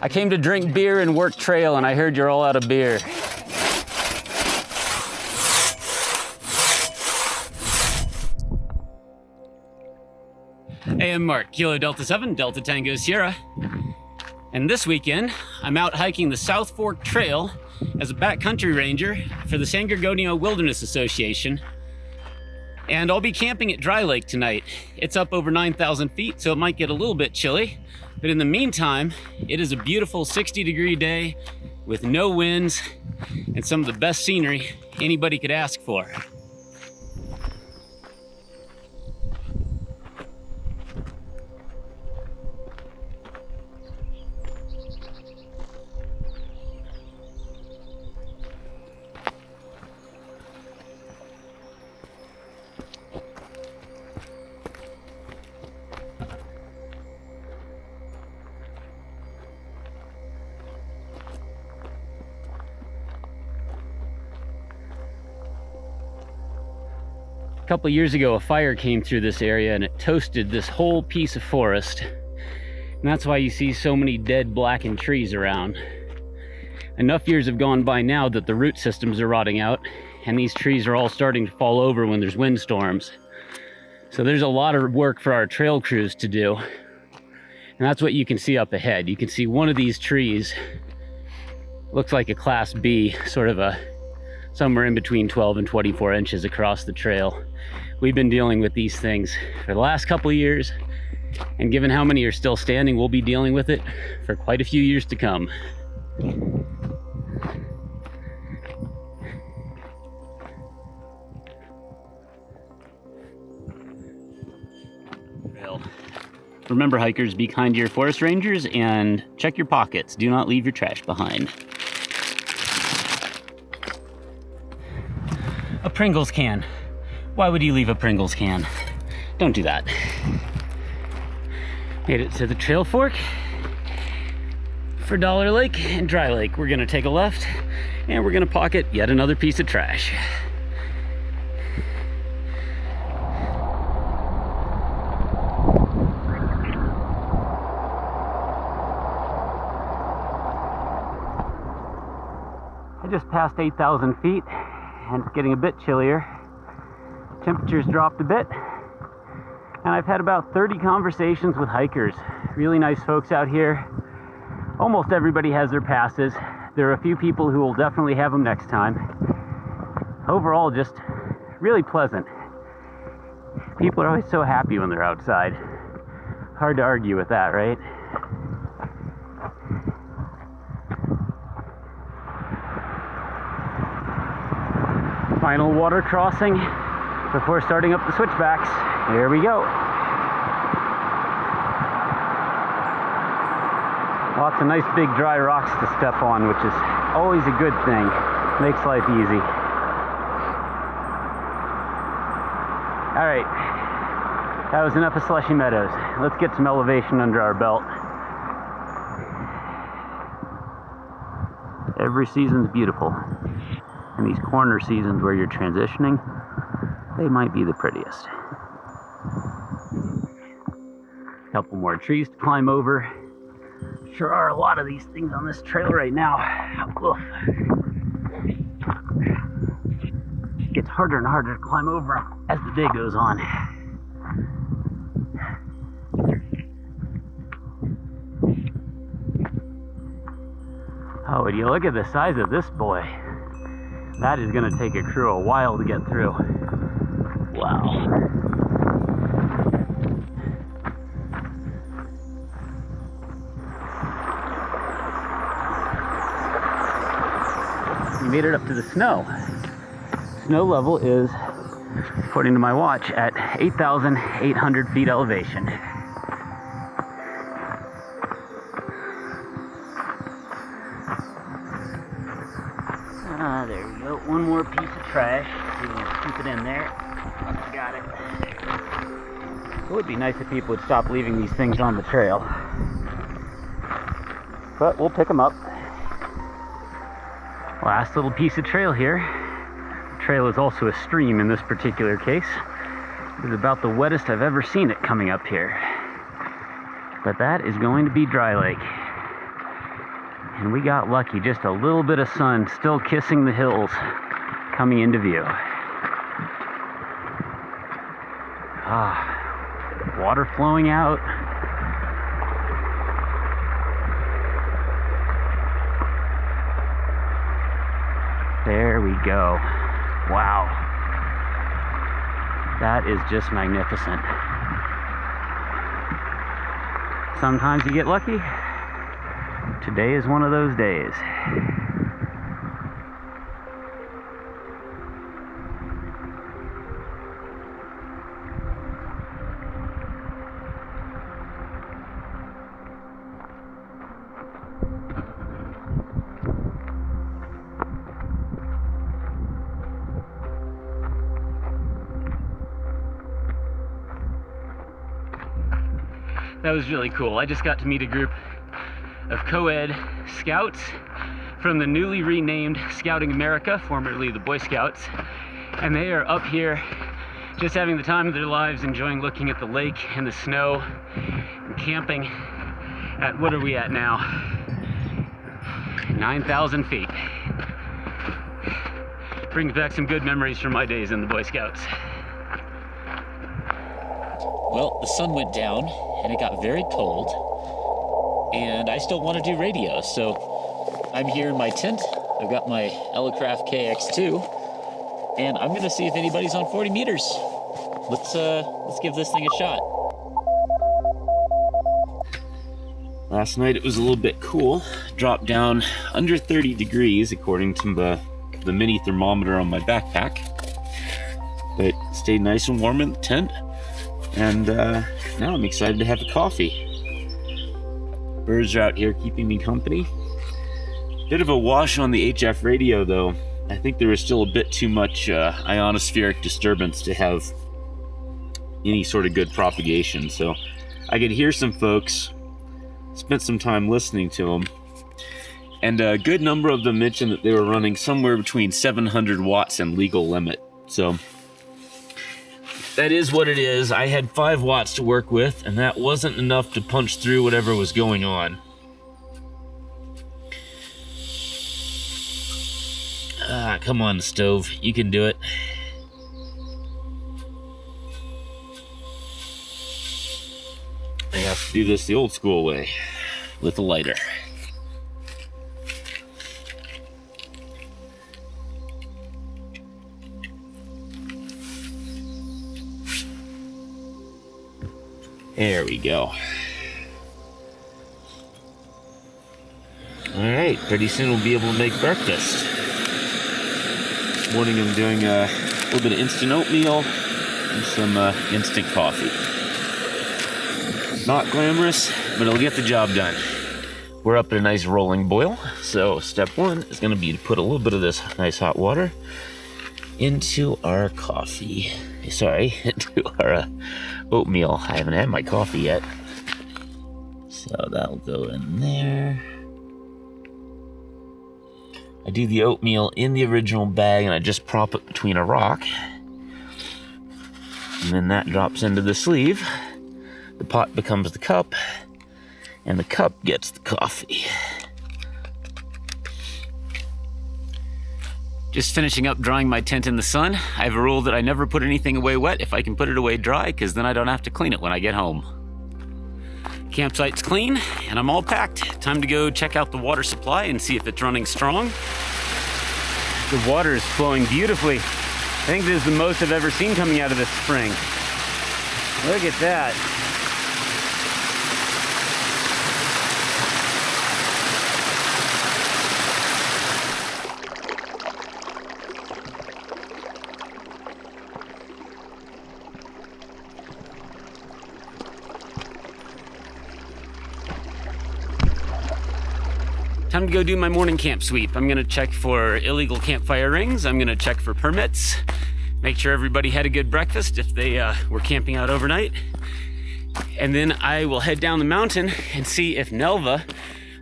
I came to drink beer and work trail, and I heard you're all out of beer. Hey, I'm Mark, Kilo Delta 7, Delta Tango Sierra. And this weekend, I'm out hiking the South Fork Trail as a backcountry ranger for the San Gorgonio Wilderness Association. And I'll be camping at Dry Lake tonight. It's up over 9,000 feet, so it might get a little bit chilly. But in the meantime, it is a beautiful 60-degree day with no winds and some of the best scenery anybody could ask for. A couple years ago, a fire came through this area and it toasted this whole piece of forest. And that's why you see so many dead blackened trees around. Enough years have gone by now that the root systems are rotting out, and these trees are all starting to fall over when there's windstorms. So there's a lot of work for our trail crews to do. And that's what you can see up ahead. You can see one of these trees looks like a Class B, sort of somewhere in between 12 and 24 inches across the trail. We've been dealing with these things for the last couple of years, and given how many are still standing, we'll be dealing with it for quite a few years to come. Remember, hikers, be kind to your forest rangers and check your pockets. Do not leave your trash behind. A Pringles can. Why would you leave a Pringles can? Don't do that. Made it to the trail fork for Dollar Lake and Dry Lake. We're gonna take a left and we're gonna pocket yet another piece of trash. I just passed 8,000 feet and it's getting a bit chillier. Temperatures dropped a bit, and I've had about 30 conversations with hikers. Really nice folks out here. Almost everybody has their passes. There are a few people who will definitely have them next time. Overall, just really pleasant. People are always so happy when they're outside. Hard to argue with that, right? Final water crossing before starting up the switchbacks. Here we go. Lots of nice big dry rocks to step on, which is always a good thing. Makes life easy. All right, that was enough of slushy meadows. Let's get some elevation under our belt. Every season's beautiful. And these corner seasons where you're transitioning, they might be the prettiest. A couple more trees to climb over. Sure are a lot of these things on this trail right now. Oof. It gets harder and harder to climb over them as the day goes on. Oh, would you look at the size of this boy? That is going to take a crew a while to get through. Wow. We made it up to the snow. Snow level is, according to my watch, at 8,800 feet elevation. There we go. One more piece of trash. We can keep it in there. Got it. It would be nice if people would stop leaving these things on the trail. But we'll pick them up. Last little piece of trail here. The trail is also a stream in this particular case. It is about the wettest I've ever seen it coming up here. But that is going to be Dry Lake. And we got lucky, just a little bit of sun still kissing the hills coming into view. Water flowing out. There we go. Wow. That is just magnificent. Sometimes you get lucky. Today is one of those days. That was really cool. I just got to meet a group of co-ed scouts from the newly renamed Scouting America, formerly the Boy Scouts. And they are up here just having the time of their lives, enjoying looking at the lake and the snow and camping at, what are we at now? 9,000 feet. Brings back some good memories from my days in the Boy Scouts. Well, the sun went down and it got very cold, and I still want to do radio, so I'm here in my tent. I've got my Elecraft KX2, and I'm gonna see if anybody's on 40 meters. Let's give this thing a shot. Last night it was a little bit cool, dropped down under 30 degrees according to the mini thermometer on my backpack, but stayed nice and warm in the tent. And now I'm excited to have a coffee. Birds are out here keeping me company. Bit of a wash on the HF radio though. I think there was still a bit too much ionospheric disturbance to have any sort of good propagation. So I could hear some folks, spent some time listening to them, and a good number of them mentioned that they were running somewhere between 700 watts and legal limit. So that is what it is. I had 5 watts to work with, and that wasn't enough to punch through whatever was going on. Come on, stove. You can do it. I have to do this the old school way, with a lighter. There we go. All right, pretty soon we'll be able to make breakfast. This morning I'm doing a little bit of instant oatmeal and some instant coffee. Not glamorous, but it'll get the job done. We're up at a nice rolling boil, so step 1 is going to be to put a little bit of this nice hot water into our coffee. Sorry, into our oatmeal. I haven't had my coffee yet. So that'll go in there. I do the oatmeal in the original bag and I just prop it between a rock. And then that drops into the sleeve. The pot becomes the cup, and the cup gets the coffee. Just finishing up drying my tent in the sun. I have a rule that I never put anything away wet if I can put it away dry, because then I don't have to clean it when I get home. Campsite's clean, and I'm all packed. Time to go check out the water supply and see if it's running strong. The water is flowing beautifully. I think this is the most I've ever seen coming out of this spring. Look at that. Time to go do my morning camp sweep. I'm gonna check for illegal campfire rings. I'm gonna check for permits. Make sure everybody had a good breakfast if they were camping out overnight. And then I will head down the mountain and see if Nelva,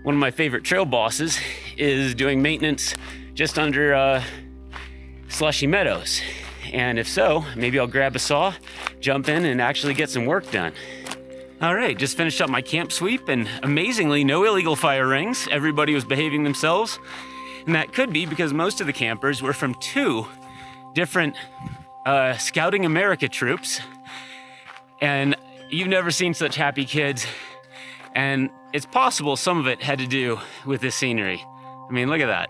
one of my favorite trail bosses, is doing maintenance just under Slushy Meadows. And if so, maybe I'll grab a saw, jump in, and actually get some work done. All right, just finished up my camp sweep, and amazingly, no illegal fire rings. Everybody was behaving themselves, and that could be because most of the campers were from 2 different Scouting America troops, and you've never seen such happy kids, and it's possible some of it had to do with this scenery. I mean, look at that.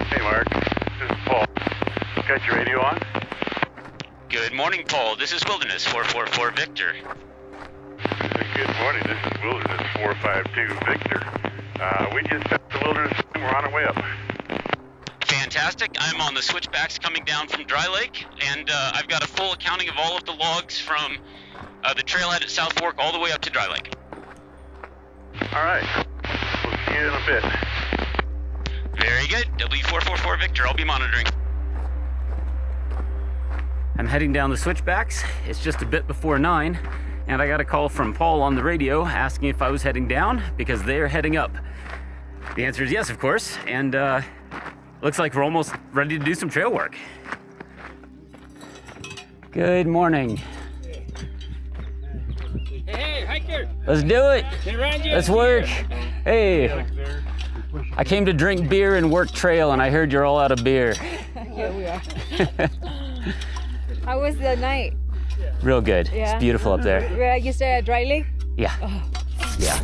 Hey Mark, this is Paul. Got your radio on? Good morning, Paul. This is Wilderness 444 Victor. Good morning, this is Wilderness 452 Victor. We just passed the Wilderness and we're on our way up. Fantastic. I'm on the switchbacks coming down from Dry Lake, and I've got a full accounting of all of the logs from the trailhead at South Fork all the way up to Dry Lake. Alright, we'll see you in a bit. Very good. W444 Victor, I'll be monitoring. I'm heading down the switchbacks. It's just a bit before 9, and I got a call from Paul on the radio asking if I was heading down because they're heading up. The answer is yes, of course, and looks like we're almost ready to do some trail work. Good morning. Hey, hiker! Let's do it. Around you. Let's work. Hey, I came to drink beer and work trail, and I heard you're all out of beer. Here we are. How was the night? Real good. Yeah. It's beautiful up there. Where you stay at Dry Lake? Yeah. Yeah.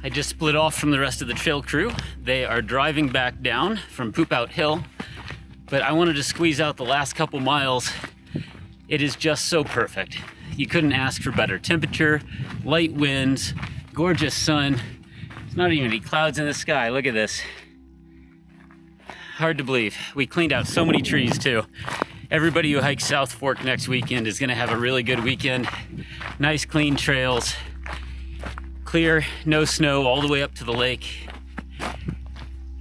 I just split off from the rest of the trail crew. They are driving back down from Poop Out Hill, but I wanted to squeeze out the last couple miles. It is just so perfect. You couldn't ask for better temperature, light winds, gorgeous sun. There's not even any clouds in the sky. Look at this. Hard to believe. We cleaned out so many trees too. Everybody who hikes South Fork next weekend is gonna have a really good weekend. Nice clean trails. Clear, no snow, all the way up to the lake.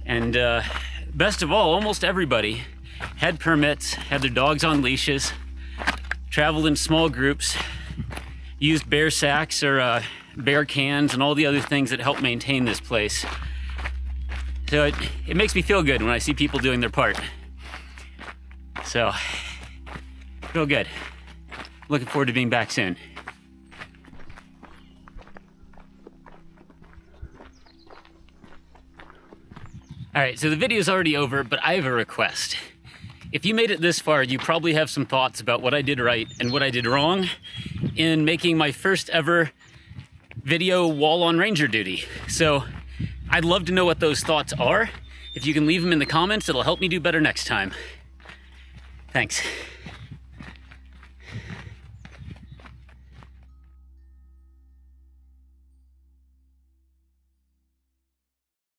And best of all, almost everybody had permits, had their dogs on leashes, traveled in small groups, used bear sacks or bear cans and all the other things that help maintain this place. So it makes me feel good when I see people doing their part. So, real good. Looking forward to being back soon. All right, so the video's already over, but I have a request. If you made it this far, you probably have some thoughts about what I did right and what I did wrong in making my first ever video while on ranger duty. So I'd love to know what those thoughts are. If you can leave them in the comments, it'll help me do better next time. Thanks.